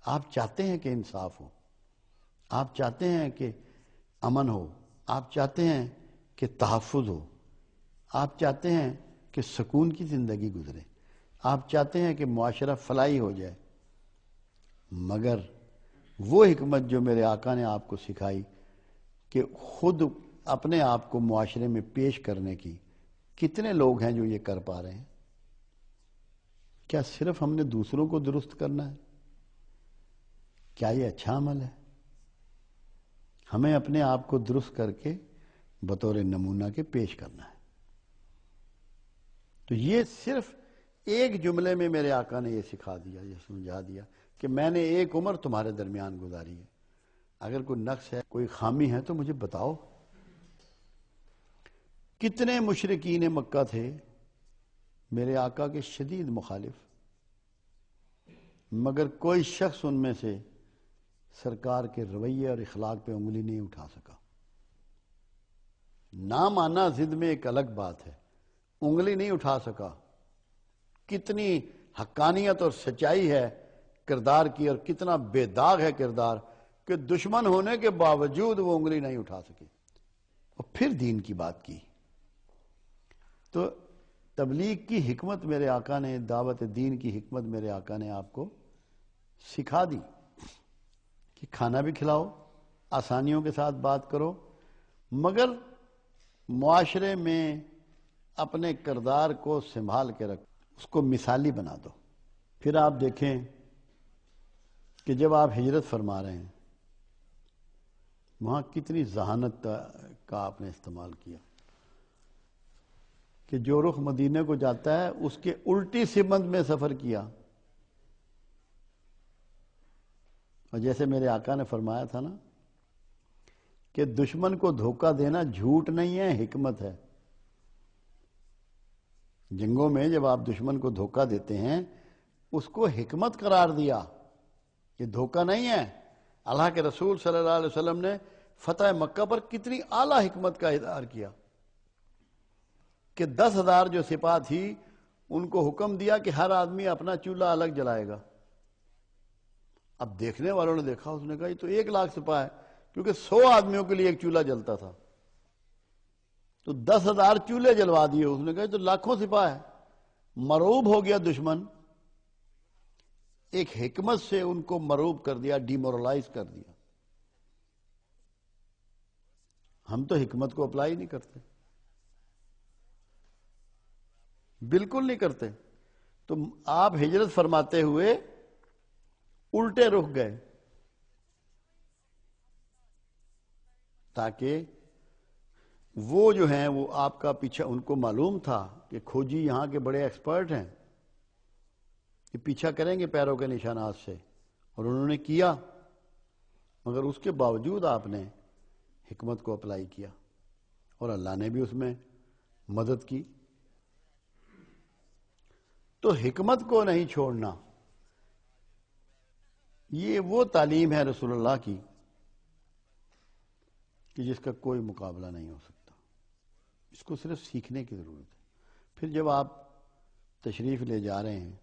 آپ چاہتے ہیں کہ انصاف ہو، آپ چاہتے ہیں کہ امن ہو، آپ چاہتے ہیں کہ تحفظ ہو، آپ چاہتے ہیں کہ سکون کی زندگی گزرے، آپ چاہتے ہیں کہ معاشرہ فلاحی ہو جائے، مگر وہ حکمت جو میرے آقا نے آپ کو سکھائی کہ خود اپنے آپ کو معاشرے میں پیش کرنے کی، کتنے لوگ ہیں جو یہ کر پا رہے ہیں؟ کیا صرف ہم نے دوسروں کو درست کرنا ہے؟ کیا یہ اچھا عمل ہے؟ ہمیں اپنے آپ کو درست کر کے بطور نمونہ کے پیش کرنا ہے۔ تو یہ صرف ایک جملے میں میرے آقا نے یہ سکھا دیا، یہ سمجھا دیا کہ میں نے ایک عمر تمہارے درمیان گزاری ہے، اگر کوئی نقص ہے، کوئی خامی ہے تو مجھے بتاؤ۔ کتنے مشرکین مکہ تھے میرے آقا کے شدید مخالف، مگر کوئی شخص ان میں سے سرکار کے رویے اور اخلاق پہ انگلی نہیں اٹھا سکا۔ نہ مانا ضد میں ایک الگ بات ہے، انگلی نہیں اٹھا سکا۔ کتنی حقانیت اور سچائی ہے کردار کی، اور کتنا بے داغ ہے کردار کہ دشمن ہونے کے باوجود وہ انگلی نہیں اٹھا سکے اور پھر دین کی بات کی۔ تو تبلیغ کی حکمت میرے آقا نے، دعوت دین کی حکمت میرے آقا نے آپ کو سکھا دی کہ کھانا بھی کھلاؤ، آسانیوں کے ساتھ بات کرو، مگر معاشرے میں اپنے کردار کو سنبھال کے رکھ، اس کو مثالی بنا دو۔ پھر آپ دیکھیں کہ جب آپ ہجرت فرما رہے ہیں وہاں کتنی ذہانت کا آپ نے استعمال کیا کہ جو رخ مدینے کو جاتا ہے اس کے الٹی سمت میں سفر کیا۔ اور جیسے میرے آقا نے فرمایا تھا نا کہ دشمن کو دھوکہ دینا جھوٹ نہیں ہے، حکمت ہے۔ جنگوں میں جب آپ دشمن کو دھوکہ دیتے ہیں اس کو حکمت قرار دیا، یہ دھوکہ نہیں ہے۔ اللہ کے رسول صلی اللہ علیہ وسلم نے فتح مکہ پر کتنی اعلیٰ حکمت کا اظہار کیا کہ 10,000 جو سپاہ تھی ان کو حکم دیا کہ ہر آدمی اپنا چولہا الگ جلائے گا۔ اب دیکھنے والوں نے دیکھا، اس نے کہا یہ تو 1,00,000 سپاہ ہے، کیونکہ 100 آدمیوں کے لیے ایک چولہا جلتا تھا، تو 10,000 چولہے جلوا دیے۔ اس نے کہا یہ تو لاکھوں سپاہ ہے۔ مرعوب ہو گیا دشمن، ایک حکمت سے ان کو مرعوب کر دیا، ڈی مورلائز کر دیا۔ ہم تو حکمت کو اپلائی نہیں کرتے، بالکل نہیں کرتے۔ تو آپ ہجرت فرماتے ہوئے الٹے رخ گئے تاکہ وہ جو ہیں وہ آپ کا پیچھا، ان کو معلوم تھا کہ کھوجی یہاں کے بڑے ایکسپرٹ ہیں، یہ پیچھا کریں گے پیروں کے نشانات سے، اور انہوں نے کیا، مگر اس کے باوجود آپ نے حکمت کو اپلائی کیا اور اللہ نے بھی اس میں مدد کی۔ تو حکمت کو نہیں چھوڑنا، یہ وہ تعلیم ہے رسول اللہ کی کہ جس کا کوئی مقابلہ نہیں ہو سکتا، اس کو صرف سیکھنے کی ضرورت ہے۔ پھر جب آپ تشریف لے جا رہے ہیں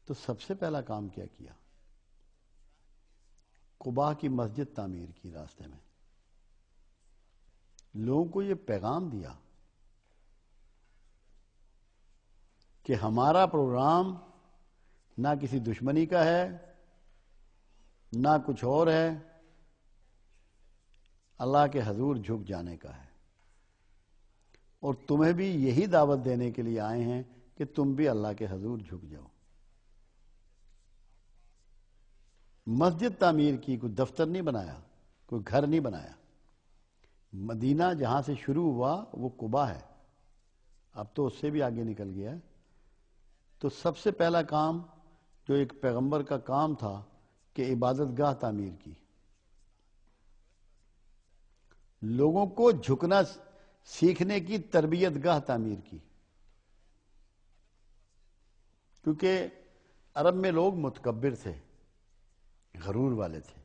تو سب سے پہلا کام کیا کیا؟ قباء کی مسجد تعمیر کی راستے میں، لوگوں کو یہ پیغام دیا کہ ہمارا پروگرام نہ کسی دشمنی کا ہے نہ کچھ اور ہے، اللہ کے حضور جھک جانے کا ہے، اور تمہیں بھی یہی دعوت دینے کے لیے آئے ہیں کہ تم بھی اللہ کے حضور جھک جاؤ۔ مسجد تعمیر کی، کوئی دفتر نہیں بنایا، کوئی گھر نہیں بنایا۔ مدینہ جہاں سے شروع ہوا وہ قباء ہے، اب تو اس سے بھی آگے نکل گیا ہے۔ تو سب سے پہلا کام جو ایک پیغمبر کا کام تھا کہ عبادت گاہ تعمیر کی، لوگوں کو جھکنا سیکھنے کی تربیت گاہ تعمیر کی، کیونکہ عرب میں لوگ متکبر تھے، غرور والے تھے،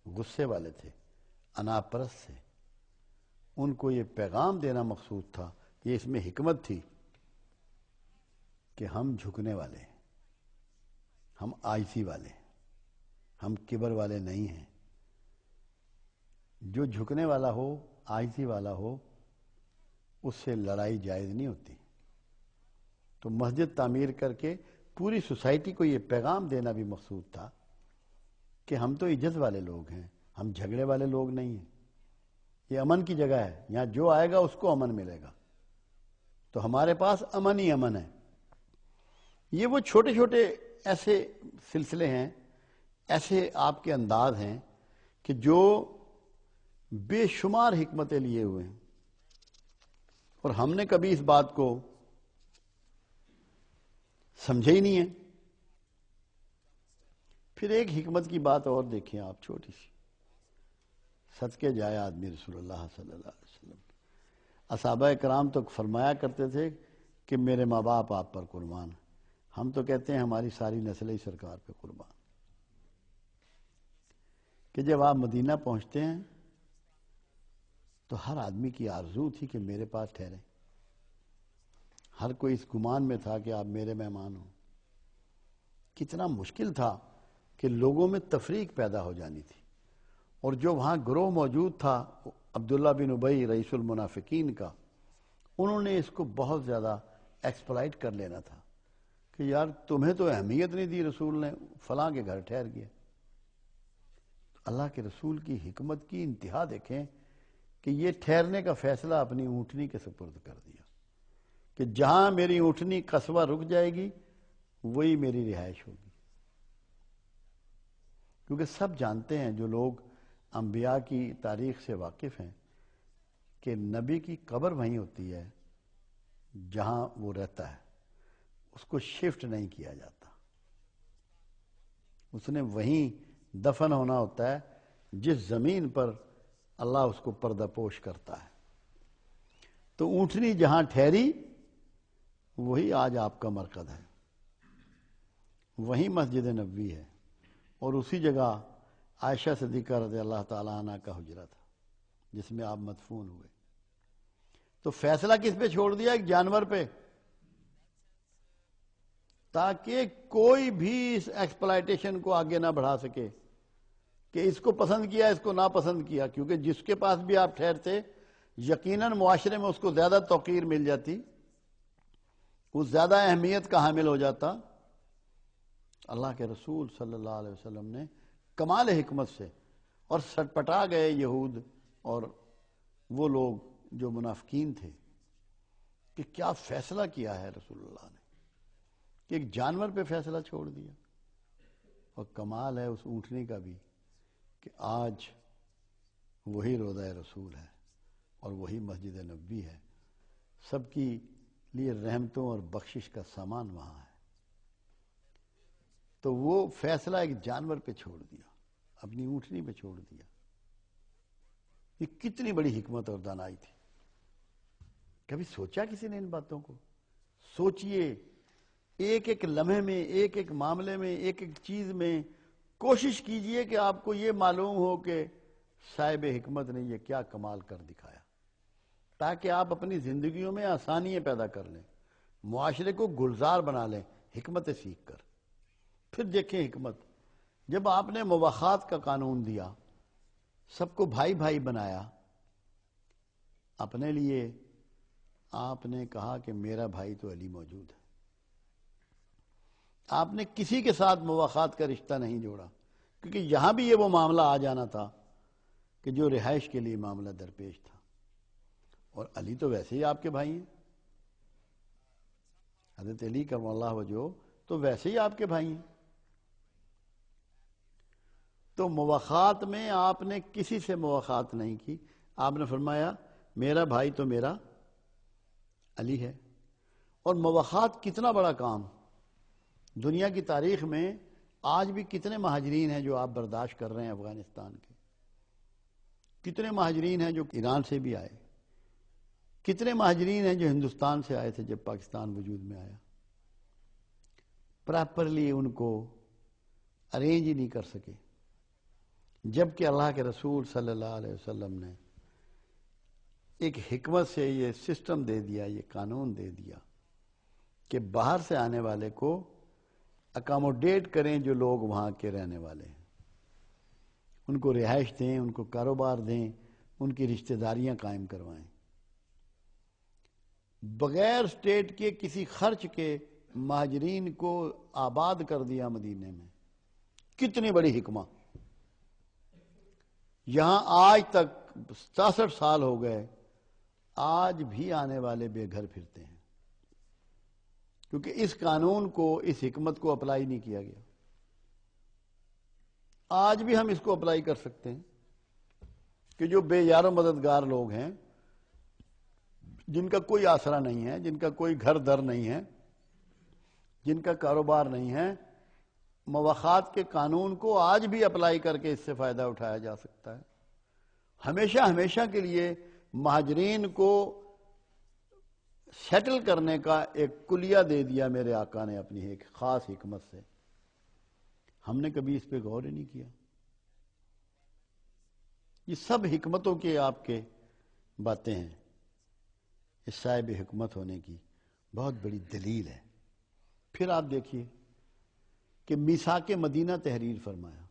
غصے والے تھے، انا پرست تھے۔ ان کو یہ پیغام دینا مقصود تھا، یہ اس میں حکمت تھی کہ ہم جھکنے والے ہیں، ہم آجزی والے ہیں۔ ہم کبر والے نہیں ہیں. جو جھکنے والا ہو، عاجزی والا ہو، اس سے لڑائی جائز نہیں ہوتی. تو مسجد تعمیر کر کے پوری سوسائٹی کو یہ پیغام دینا بھی مقصود تھا کہ ہم تو عزت والے لوگ ہیں، ہم جھگڑے والے لوگ نہیں ہیں. یہ امن کی جگہ ہے، یہاں جو آئے گا اس کو امن ملے گا. تو ہمارے پاس امن ہی امن ہے. یہ وہ چھوٹے چھوٹے ایسے سلسلے ہیں، ایسے آپ کے انداز ہیں کہ جو بے شمار حکمتیں لیے ہوئے ہیں، اور ہم نے کبھی اس بات کو سمجھے ہی نہیں ہے. پھر ایک حکمت کی بات اور دیکھیں آپ، چھوٹی سی. صدقے جائے آدمی رسول اللہ صلی اللہ علیہ وسلم. اصحابہ کرام تو فرمایا کرتے تھے کہ میرے ماں باپ آپ پر قربان. ہم تو کہتے ہیں ہماری ساری نسل ہی سرکار پہ قربان. کہ جب آپ مدینہ پہنچتے ہیں تو ہر آدمی کی آرزو تھی کہ میرے پاس ٹھہریں. ہر کوئی اس گمان میں تھا کہ آپ میرے مہمان ہوں. کتنا مشکل تھا کہ لوگوں میں تفریق پیدا ہو جانی تھی. اور جو وہاں گروہ موجود تھا عبداللہ بن ابی رئیس المنافقین کا، انہوں نے اس کو بہت زیادہ ایکسپلائٹ کر لینا تھا کہ یار تمہیں تو اہمیت نہیں دی رسول نے، فلاں کے گھر ٹھہر گیا. اللہ کے رسول کی حکمت کی انتہا دیکھیں کہ یہ ٹھہرنے کا فیصلہ اپنی اونٹنی کے سپرد کر دیا کہ جہاں میری اونٹنی قصبہ رک جائے گی وہی میری رہائش ہوگی. کیونکہ سب جانتے ہیں جو لوگ انبیاء کی تاریخ سے واقف ہیں کہ نبی کی قبر وہیں ہوتی ہے جہاں وہ رہتا ہے، اس کو شفٹ نہیں کیا جاتا. اس نے وہیں دفن ہونا ہوتا ہے جس زمین پر اللہ اس کو پردہ پوش کرتا ہے. تو اونٹنی جہاں ٹھہری وہی آج آپ کا مرکز ہے، وہیں مسجد نبوی ہے، اور اسی جگہ عائشہ صدیقہ رضی اللہ تعالیٰ عنہ کا حجرہ تھا جس میں آپ مدفون ہوئے. تو فیصلہ کس پہ چھوڑ دیا؟ ایک جانور پہ، تاکہ کوئی بھی اس ایکسپلائٹیشن کو آگے نہ بڑھا سکے کہ اس کو پسند کیا اس کو نا پسند کیا. کیونکہ جس کے پاس بھی آپ ٹھہرتے یقیناً معاشرے میں اس کو زیادہ توقیر مل جاتی، وہ زیادہ اہمیت کا حامل ہو جاتا. اللہ کے رسول صلی اللہ علیہ وسلم نے کمال حکمت سے، اور سٹپٹا گئے یہود اور وہ لوگ جو منافقین تھے کہ کیا فیصلہ کیا ہے رسول اللہ نے کہ ایک جانور پہ فیصلہ چھوڑ دیا. اور کمال ہے اس اونٹنی کا بھی کہ آج وہی روضہ رسول ہے اور وہی مسجد نبوی ہے. سب کی لیے رحمتوں اور بخشش کا سامان وہاں ہے. تو وہ فیصلہ ایک جانور پہ چھوڑ دیا، اپنی اونٹنی پہ چھوڑ دیا. یہ کتنی بڑی حکمت اور دانائی تھی. کبھی سوچا کسی نے ان باتوں کو؟ سوچئے ایک ایک لمحے میں، ایک ایک معاملے میں، ایک ایک چیز میں کوشش کیجئے کہ آپ کو یہ معلوم ہو کہ صاحب حکمت نے یہ کیا کمال کر دکھایا، تاکہ آپ اپنی زندگیوں میں آسانیاں پیدا کر لیں، معاشرے کو گلزار بنا لیں حکمت سیکھ کر. پھر دیکھیں حکمت، جب آپ نے مواخات کا قانون دیا، سب کو بھائی بھائی بنایا، اپنے لیے آپ نے کہا کہ میرا بھائی تو علی موجود ہے. آپ نے کسی کے ساتھ مواخات کا رشتہ نہیں جوڑا، کیونکہ یہاں بھی یہ وہ معاملہ آ جانا تھا کہ جو رہائش کے لیے معاملہ درپیش تھا. اور علی تو ویسے ہی آپ کے بھائی ہیں، حضرت علی کرم اللہ وجہہ تو ویسے ہی آپ کے بھائی ہیں. تو مواخات میں آپ نے کسی سے مواخات نہیں کی. آپ نے فرمایا میرا بھائی تو میرا علی ہے. اور مواخات کتنا بڑا کام. دنیا کی تاریخ میں آج بھی کتنے مہاجرین ہیں جو آپ برداشت کر رہے ہیں افغانستان کے، کتنے مہاجرین ہیں جو ایران سے بھی آئے، کتنے مہاجرین ہیں جو ہندوستان سے آئے تھے جب پاکستان وجود میں آیا. پراپرلی ان کو ارینج ہی نہیں کر سکے، جبکہ اللہ کے رسول صلی اللہ علیہ وسلم نے ایک حکمت سے یہ سسٹم دے دیا، یہ قانون دے دیا کہ باہر سے آنے والے کو اکاموڈیٹ کریں جو لوگ وہاں کے رہنے والے ہیں. ان کو رہائش دیں، ان کو کاروبار دیں، ان کی رشتہ داریاں قائم کروائیں، بغیر سٹیٹ کے کسی خرچ کے مہاجرین کو آباد کر دیا مدینے میں۔ کتنی بڑی حکمہ! یہاں آج تک 67 سال ہو گئے، آج بھی آنے والے بے گھر پھرتے ہیں، کیونکہ اس قانون کو، اس حکمت کو اپلائی نہیں کیا گیا۔ آج بھی ہم اس کو اپلائی کر سکتے ہیں کہ جو بے یار و مددگار لوگ ہیں، جن کا کوئی آسرا نہیں ہے، جن کا کوئی گھر در نہیں ہے، جن کا کاروبار نہیں ہے، مواخات کے قانون کو آج بھی اپلائی کر کے اس سے فائدہ اٹھایا جا سکتا ہے۔ ہمیشہ ہمیشہ کے لیے مہاجرین کو سیٹل کرنے کا ایک کلیہ دے دیا میرے آقا نے اپنی ایک خاص حکمت سے۔ ہم نے کبھی اس پہ غور ہی نہیں کیا۔ یہ سب حکمتوں کے آپ کے باتیں ہیں۔ اس صاحب حکمت ہونے کی بہت بڑی دلیل ہے۔ پھر آپ دیکھیے کہ میثاق مدینہ تحریر فرمایا،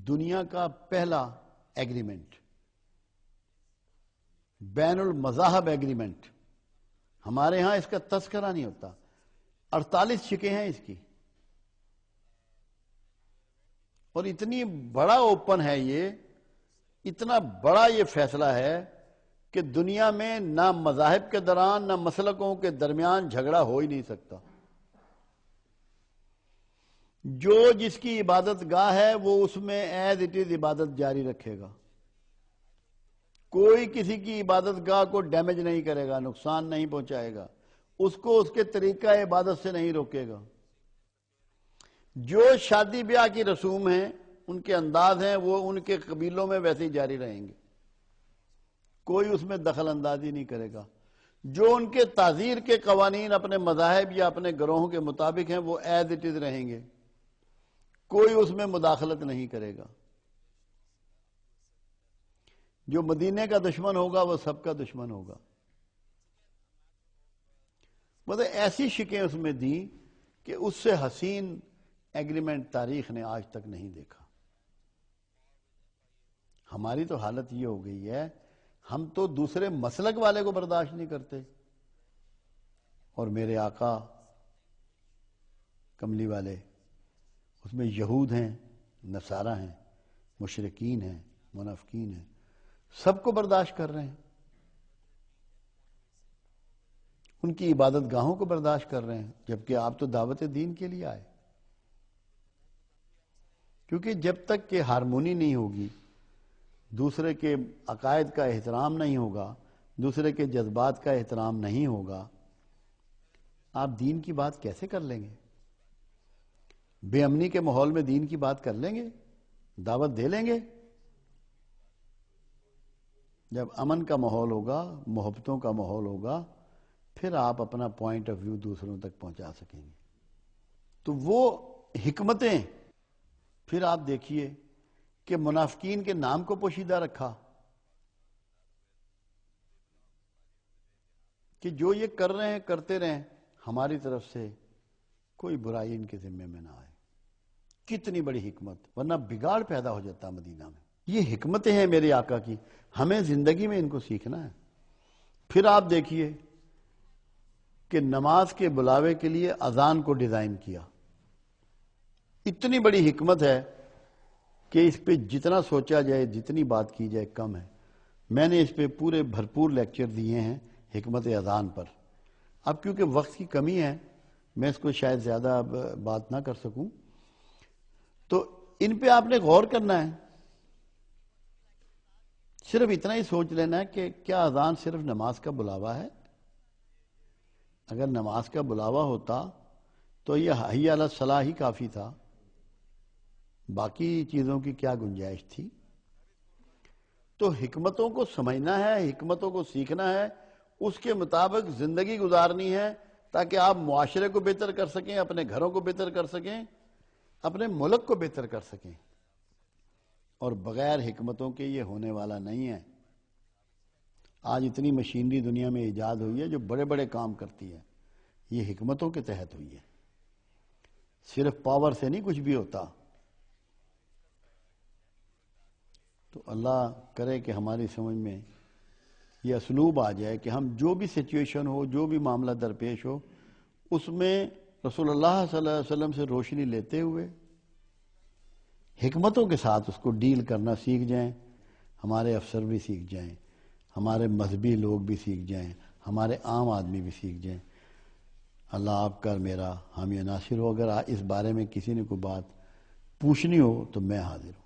دنیا کا پہلا ایگریمنٹ، بین المذاہب ایگریمنٹ۔ ہمارے ہاں اس کا تذکرہ نہیں ہوتا۔ 48 شکیں ہیں اس کی، اور اتنی بڑا اوپن ہے یہ، اتنا بڑا یہ فیصلہ ہے کہ دنیا میں نہ مذاہب کے دوران نہ مسلکوں کے درمیان جھگڑا ہو ہی نہیں سکتا۔ جو جس کی عبادت گاہ ہے وہ اس میں ایز اٹ از عبادت جاری رکھے گا، کوئی کسی کی عبادت گاہ کو ڈیمیج نہیں کرے گا، نقصان نہیں پہنچائے گا، اس کو اس کے طریقہ عبادت سے نہیں روکے گا۔ جو شادی بیاہ کی رسوم ہیں، ان کے انداز ہیں، وہ ان کے قبیلوں میں ویسے ہی جاری رہیں گے، کوئی اس میں دخل اندازی نہیں کرے گا۔ جو ان کے تعزیر کے قوانین اپنے مذاہب یا اپنے گروہوں کے مطابق ہیں وہ ایز اٹ از رہیں گے، کوئی اس میں مداخلت نہیں کرے گا۔ جو مدینے کا دشمن ہوگا وہ سب کا دشمن ہوگا۔ مطلب ایسی شکیں اس میں دی کہ اس سے حسین ایگریمنٹ تاریخ نے آج تک نہیں دیکھا۔ ہماری تو حالت یہ ہو گئی ہے، ہم تو دوسرے مسلک والے کو برداشت نہیں کرتے، اور میرے آقا کملی والے اس میں یہود ہیں، نصارہ ہیں، مشرکین ہیں، منافقین ہیں، سب کو برداشت کر رہے ہیں، ان کی عبادت گاہوں کو برداشت کر رہے ہیں، جبکہ آپ تو دعوت دین کے لیے آئے۔ کیونکہ جب تک کہ ہارمونی نہیں ہوگی، دوسرے کے عقائد کا احترام نہیں ہوگا، دوسرے کے جذبات کا احترام نہیں ہوگا، آپ دین کی بات کیسے کر لیں گے؟ بے امنی کے ماحول میں دین کی بات کر لیں گے؟ دعوت دے لیں گے؟ جب امن کا ماحول ہوگا، محبتوں کا ماحول ہوگا، پھر آپ اپنا پوائنٹ آف ویو دوسروں تک پہنچا سکیں گے۔ تو وہ حکمتیں، پھر آپ دیکھیے کہ منافقین کے نام کو پوشیدہ رکھا کہ جو یہ کر رہے ہیں کرتے رہیں، ہماری طرف سے کوئی برائی ان کے ذمے میں نہ آئے۔ کتنی بڑی حکمت، ورنہ بگاڑ پیدا ہو جاتا مدینہ میں۔ یہ حکمتیں ہیں میرے آقا کی، ہمیں زندگی میں ان کو سیکھنا ہے۔ پھر آپ دیکھیے کہ نماز کے بلاوے کے لیے اذان کو ڈیزائن کیا۔ اتنی بڑی حکمت ہے کہ اس پہ جتنا سوچا جائے، جتنی بات کی جائے کم ہے۔ میں نے اس پہ پورے بھرپور لیکچر دیے ہیں حکمت اذان پر۔ اب کیونکہ وقت کی کمی ہے، میں اس کو شاید زیادہ بات نہ کر سکوں، تو ان پہ آپ نے غور کرنا ہے۔ صرف اتنا ہی سوچ لینا ہے کہ کیا اذان صرف نماز کا بلاوا ہے؟ اگر نماز کا بلاوا ہوتا تو یہ حی علی الصلاح ہی کافی تھا، باقی چیزوں کی کیا گنجائش تھی؟ تو حکمتوں کو سمجھنا ہے، حکمتوں کو سیکھنا ہے، اس کے مطابق زندگی گزارنی ہے، تاکہ آپ معاشرے کو بہتر کر سکیں، اپنے گھروں کو بہتر کر سکیں، اپنے ملک کو بہتر کر سکیں۔ اور بغیر حکمتوں کے یہ ہونے والا نہیں ہے۔ آج اتنی مشینری دنیا میں ایجاد ہوئی ہے جو بڑے بڑے کام کرتی ہے، یہ حکمتوں کے تحت ہوئی ہے۔ صرف پاور سے نہیں کچھ بھی ہوتا۔ تو اللہ کرے کہ ہماری سمجھ میں یہ اسلوب آ جائے کہ ہم جو بھی سچویشن ہو، جو بھی معاملہ درپیش ہو، اس میں رسول اللہ صلی اللہ علیہ وسلم سے روشنی لیتے ہوئے حکمتوں کے ساتھ اس کو ڈیل کرنا سیکھ جائیں. ہمارے افسر بھی سیکھ جائیں، ہمارے مذہبی لوگ بھی سیکھ جائیں، ہمارے عام آدمی بھی سیکھ جائیں. اللہ آپ کا میرا حامی و ناصر ہو. اگر اس بارے میں کسی نے کوئی بات پوچھنی ہو تو میں حاضر ہوں.